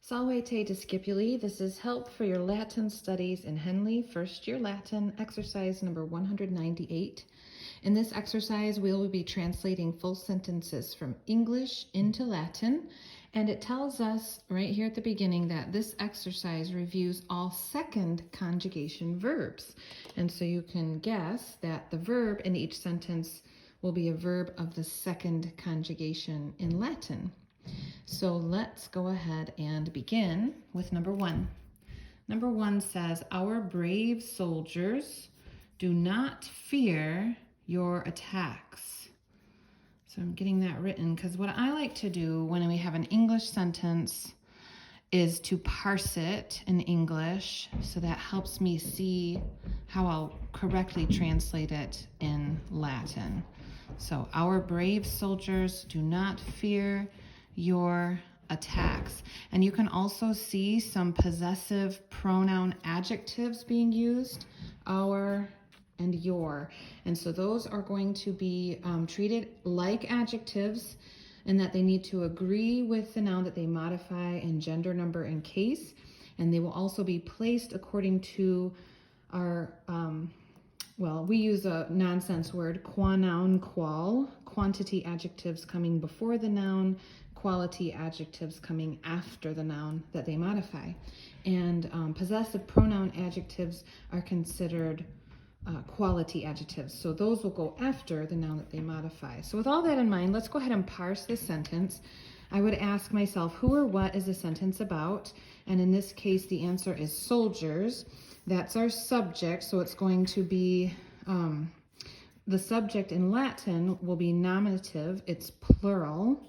Salve te discipuli. This is help for your Latin studies in Henle, first year Latin, exercise number 198. In this exercise, we will be translating full sentences from English into Latin, and it tells us right here at the beginning that this exercise reviews all second conjugation verbs. And so you can guess that the verb in each sentence will be a verb of the second conjugation in Latin. So let's go ahead and begin with number one. Number one says, our brave soldiers do not fear your attacks. So I'm getting that written because what I like to do when we have an English sentence is to parse it in English, so that helps me see how I'll correctly translate it in Latin. So our brave soldiers do not fear your attacks. And you can also see some possessive pronoun adjectives being used, our and your. And so those are going to be treated like adjectives in that they need to agree with the noun that they modify in gender, number, and case. And they will also be placed according to our, we use a nonsense word, qua noun, qual, quantity adjectives coming before the noun, quality adjectives coming after the noun that they modify. And possessive pronoun adjectives are considered quality adjectives. So those will go after the noun that they modify. So with all that in mind, let's go ahead and parse this sentence. I would ask myself, who or what is the sentence about? And in this case, the answer is soldiers. That's our subject, so it's going to be, the subject in Latin will be nominative, it's plural.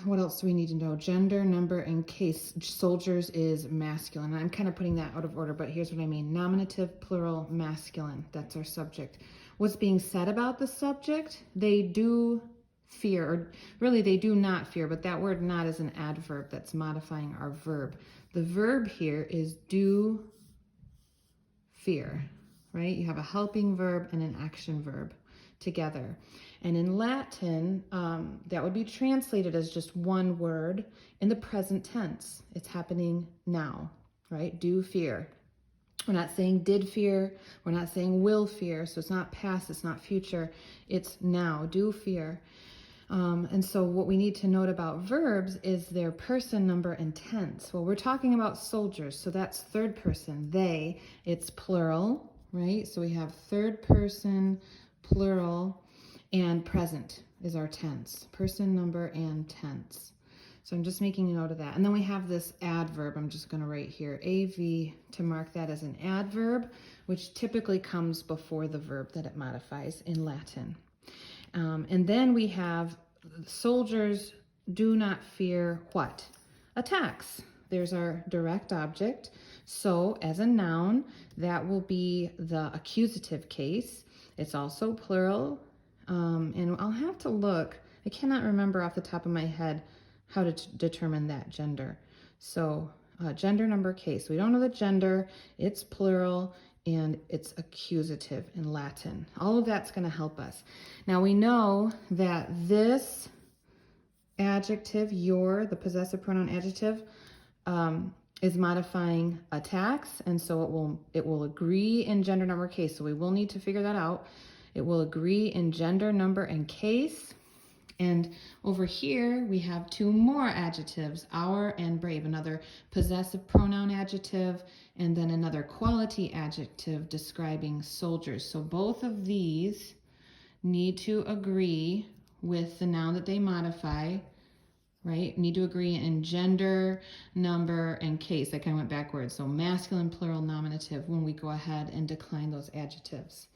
What else do we need to know? Gender, number, and case. Soldiers is masculine. I'm kind of putting that out of order, but here's what I mean. Nominative, plural, masculine. That's our subject. What's being said about the subject? They do fear, or really they do not fear, but that word not is an adverb that's modifying our verb. The verb here is do fear, right? You have a helping verb and an action verb together. And in Latin, that would be translated as just one word in the present tense. It's happening now, right? Do fear. We're not saying did fear. We're not saying will fear. So it's not past, it's not future. It's now, do fear. And so what we need to note about verbs is their person, number, and tense. Well, we're talking about soldiers, so that's third person, they. It's plural, right? So we have third person, plural, and present is our tense. Person, number, and tense. So I'm just making a note of that. And then we have this adverb. I'm just going to write here AV to mark that as an adverb, which typically comes before the verb that it modifies in Latin. And then we have soldiers do not fear what? Attacks. There's our direct object. So as a noun, that will be the accusative case. It's also plural. And I'll have to look. I cannot remember off the top of my head how to determine that gender. So gender, number, case. We don't know the gender. It's plural. And it's accusative in Latin. All of that's going to help us. Now we know that this adjective, your, the possessive pronoun adjective, is modifying attacks, and so it will agree in gender, number, case. So we will need to figure that out. It will agree in gender, number, and case. And over here, we have two more adjectives, our and brave, another possessive pronoun adjective, and then another quality adjective describing soldiers. So both of these need to agree with the noun that they modify, right? Need to agree in gender, number, and case. I kind of went backwards. So masculine, plural, nominative when we go ahead and decline those adjectives.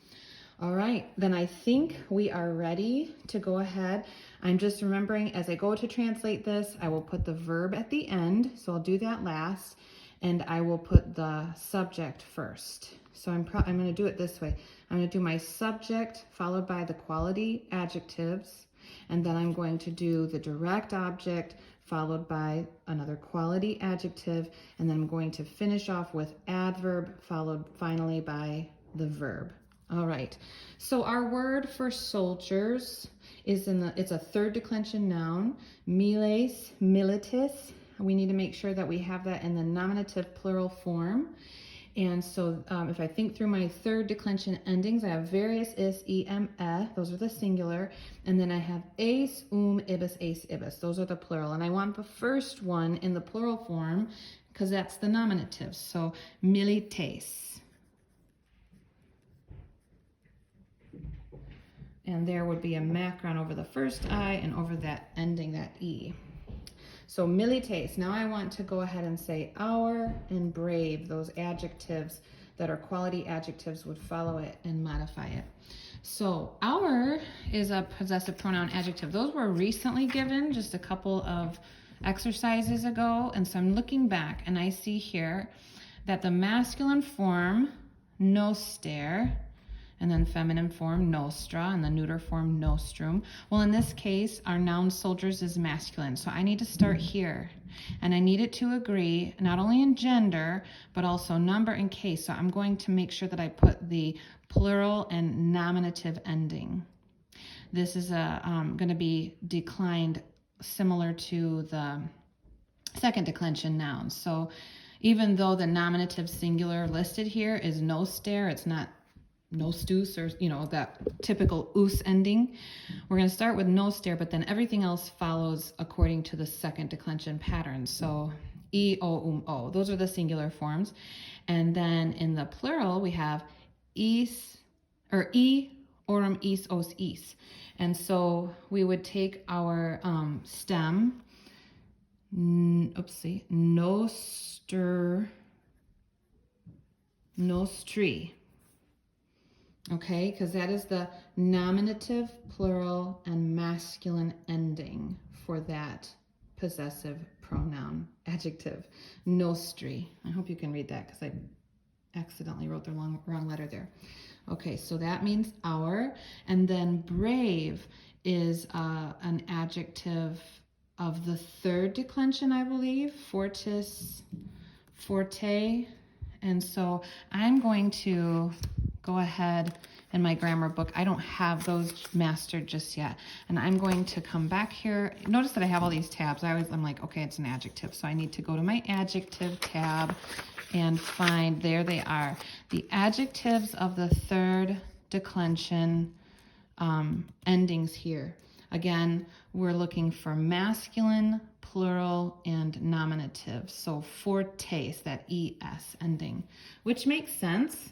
All right, then I think we are ready to go ahead. I'm just remembering as I go to translate this, I will put the verb at the end. So I'll do that last, and I will put the subject first. So I'm going to do it this way. I'm going to do my subject followed by the quality adjectives, and then I'm going to do the direct object followed by another quality adjective, and then I'm going to finish off with adverb followed finally by the verb. All right, so our word for soldiers is it's a third declension noun. Miles, militis. We need to make sure that we have that in the nominative plural form. And so if I think through my third declension endings, I have various, is, those are the singular. And then I have ace, ibis, ace, ibis. Those are the plural. And I want the first one in the plural form because that's the nominative. So milites. And there would be a macron over the first I and over that ending, that E. So milites. Now I want to go ahead and say our and brave. Those adjectives that are quality adjectives would follow it and modify it. So our is a possessive pronoun adjective. Those were recently given just a couple of exercises ago. And so I'm looking back and I see here that the masculine form, noster, and then feminine form, nostra, and the neuter form, nostrum. Well, in this case, our noun soldiers is masculine. So I need to start here. And I need it to agree, not only in gender, but also number and case. So I'm going to make sure that I put the plural and nominative ending. This is going to be declined similar to the second declension noun. So even though the nominative singular listed here is noster, it's not nostus, or that typical us ending. We're going to start with noster, but then everything else follows according to the second declension pattern. So e, o, those are the singular forms. And then in the plural, we have is, or e, orum, is, os, is. And so we would take our stem, nostri. Okay, because that is the nominative, plural, and masculine ending for that possessive pronoun adjective, nostri. I hope you can read that because I accidentally wrote the wrong letter there. Okay, so that means our. And then brave is an adjective of the third declension, I believe, fortis, forte. And so I'm going to go ahead in my grammar book. I don't have those mastered just yet. And I'm going to come back here. Notice that I have all these tabs. I'm like, okay, it's an adjective. So I need to go to my adjective tab and find, there they are, the adjectives of the third declension endings here. Again, we're looking for masculine, plural, and nominative. So fortes, that es ending, which makes sense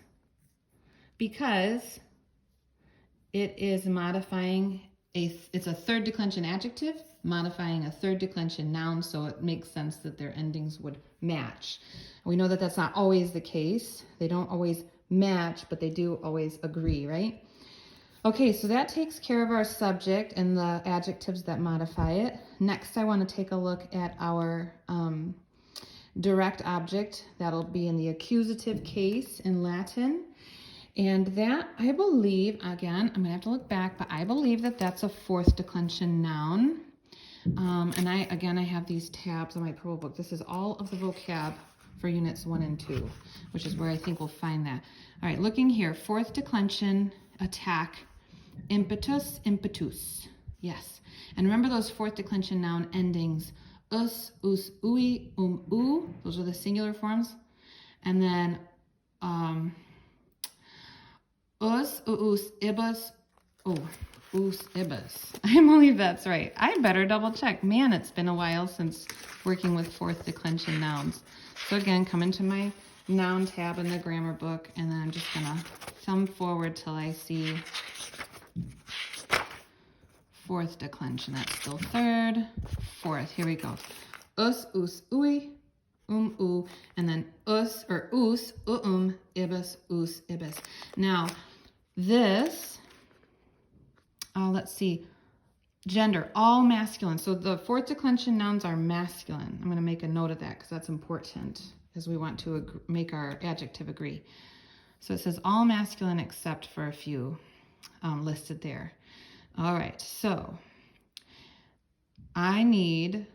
because it is modifying it's a third declension adjective modifying a third declension noun, so it makes sense that their endings would match. We know that that's not always the case. They don't always match, but they do always agree, right? Okay, so that takes care of our subject and the adjectives that modify it. Next, I want to take a look at our direct object. That'll be in the accusative case in Latin. And that, I believe, again, I'm going to have to look back, but I believe that that's a fourth declension noun. And I have these tabs on my Pro book. This is all of the vocab for units 1 and 2, which is where I think we'll find that. All right, looking here, fourth declension, attack, impetus, impetus. Yes. And remember those fourth declension noun endings, us, ui, u. Those are the singular forms. And then us, ibus, ibus. I believe that's right. I better double check. Man, it's been a while since working with fourth declension nouns. So again, come into my noun tab in the grammar book, and then I'm just gonna thumb forward till I see fourth declension. That's still third, fourth. Here we go. Us, ui, u, and then us, or us, ibus, ibis. Now, this, let's see, gender, all masculine. So the fourth declension nouns are masculine. I'm going to make a note of that because that's important as we want to make our adjective agree. So it says all masculine except for a few listed there. All right, so I need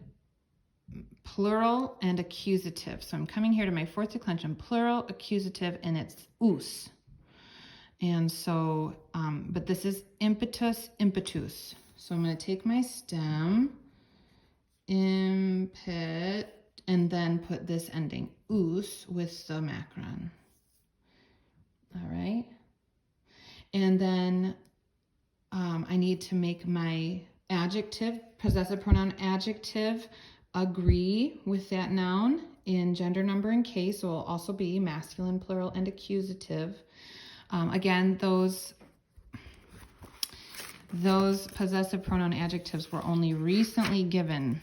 plural and accusative. So I'm coming here to my fourth declension, plural, accusative, and it's us. And so, but this is impetus, impetus. So I'm going to take my stem, impet, and then put this ending, us, with the macron. All right. And then I need to make my adjective, possessive pronoun adjective, agree with that noun in gender, number, and case. So it will also be masculine, plural, and accusative. Again, those possessive pronoun adjectives were only recently given.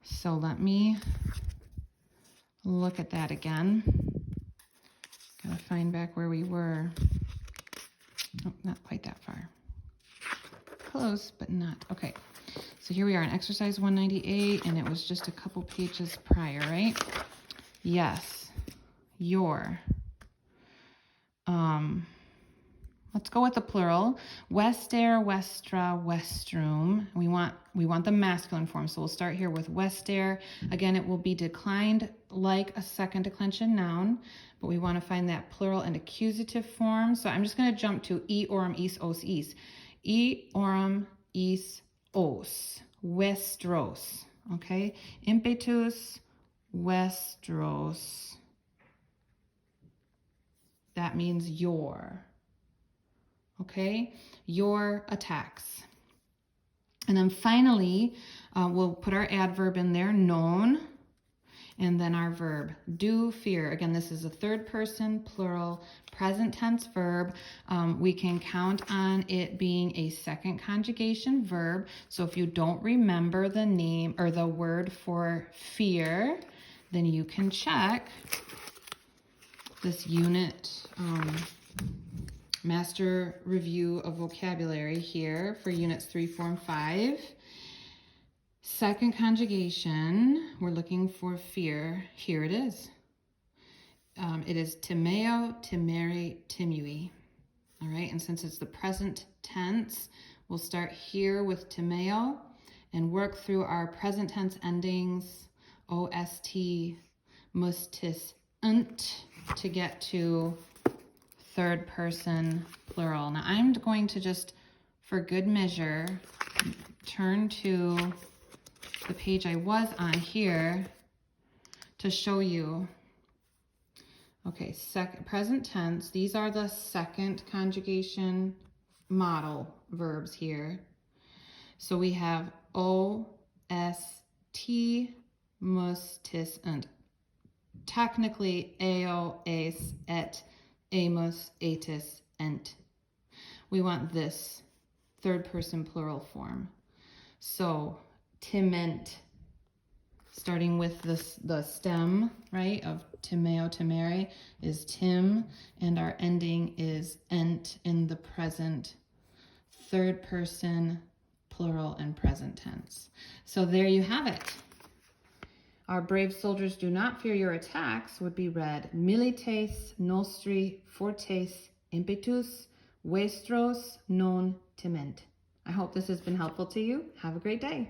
So let me look at that again. Gotta find back where we were. Oh, not quite that far. Close, but not. Okay, so here we are in exercise 198, and it was just a couple pages prior, right? Yes, your. Let's go with the plural. Westair, westra, westrum. We want the masculine form, so we'll start here with westair. Again, it will be declined like a second declension noun, but we want to find that plural and accusative form. So I'm just going to jump to e orum is os is. E orum is os. Westros. Okay? Impetus westros. That means your. Okay, your attacks. And then finally, we'll put our adverb in there, known, and then our verb, do fear. Again, this is a third person, plural, present tense verb. We can count on it being a second conjugation verb. So if you don't remember the name or the word for fear, then you can check this unit master review of vocabulary here for units 3, 4, and 5. Second conjugation, we're looking for fear. Here it is. It is timeo, timere, timui. All right, and since it's the present tense, we'll start here with timeo and work through our present tense endings, ost, mustis, unt, to get to third person plural. Now I'm going to just, for good measure, turn to the page I was on here to show you. Okay, present tense. These are the second conjugation model verbs here. So we have o, s, t, mus, tis, and. Technically, eo, es, et, amos, etis, ent. We want this third person plural form. So timent, starting with the stem, right, of timeo, timere, is tim, and our ending is ent in the present, third person plural and present tense. So there you have it. Our brave soldiers do not fear your attacks would be read milites nostri fortes impetus vestros non timent. I hope this has been helpful to you. Have a great day.